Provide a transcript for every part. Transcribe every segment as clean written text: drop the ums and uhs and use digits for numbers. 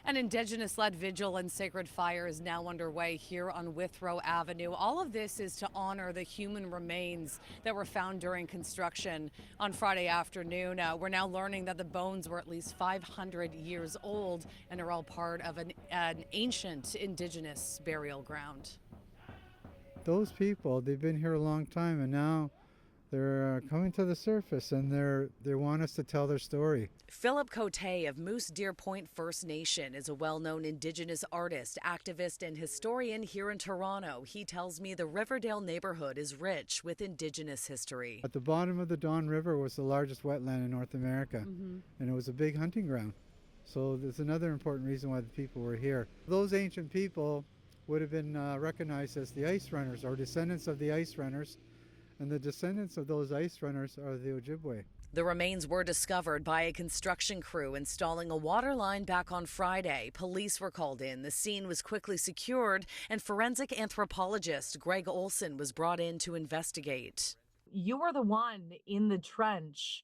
An Indigenous-led vigil and sacred fire is now underway here on Withrow Avenue. All of this is to honor the human remains that were found during construction on Friday afternoon. We're now learning that the bones were at least 500 years old and are all part of an ancient Indigenous burial ground. Those people, they've been here a long time, and now they're coming to the surface, and they want us to tell their story. Philip Cote of Moose Deer Point First Nation is a well-known Indigenous artist, activist, and historian here in Toronto. He tells me the Riverdale neighbourhood is rich with Indigenous history. At the bottom of the Don River was the largest wetland in North America, and it was a big hunting ground. So there's another important reason why the people were here. Those ancient people would have been recognized as the ice runners, or descendants of the ice runners. And the descendants of those ice runners are the Ojibwe. The remains were discovered by a construction crew installing a water line back on Friday. Police were called in. The scene was quickly secured, and forensic anthropologist Greg Olson was brought in to investigate. You were the one in the trench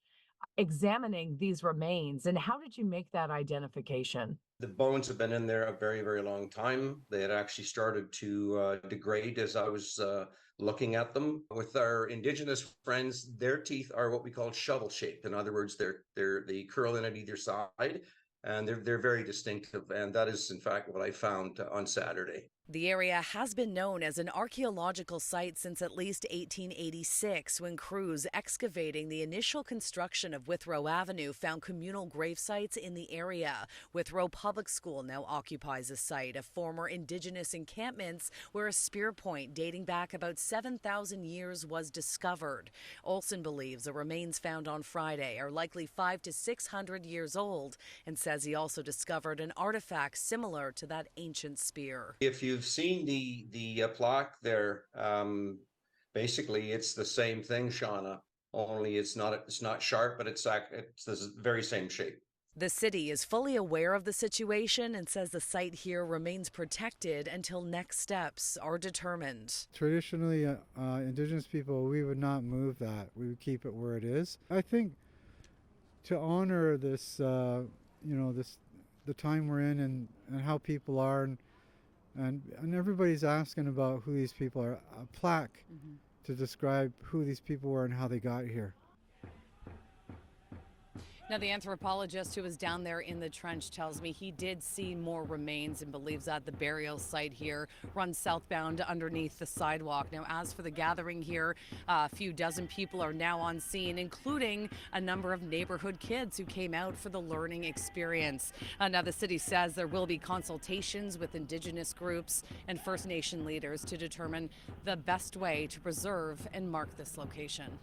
examining these remains, and how did you make that identification? The bones have been in there a very, very long time. They had actually started to degrade as I was looking at them. With our Indigenous friends, their teeth are what we call shovel shaped. In other words, they curl in at either side, and they're very distinctive. And that is, in fact, what I found on Saturday. The area has been known as an archaeological site since at least 1886, when crews excavating the initial construction of Withrow Avenue found communal grave sites in the area. Withrow Public School now occupies a site of former Indigenous encampments where a spear point dating back about 7,000 years was discovered. Olson believes the remains found on Friday are likely 500 to 600 years old, and says he also discovered an artifact similar to that ancient spear. If you've seen the plaque there, basically it's the same thing, Shauna, only it's not sharp, but it's the very same shape. The city is fully aware of the situation and says the site here remains protected until next steps are determined. Traditionally, Indigenous people, we would not move that. We would keep it where it is. I think to honor this, the time we're in and how people are, and everybody's asking about who these people are. A plaque to describe who these people were and how they got here. Now, the anthropologist who was down there in the trench tells me he did see more remains and believes that the burial site here runs southbound underneath the sidewalk. Now, as for the gathering here, a few dozen people are now on scene, including a number of neighborhood kids who came out for the learning experience. Now, the city says there will be consultations with Indigenous groups and First Nation leaders to determine the best way to preserve and mark this location.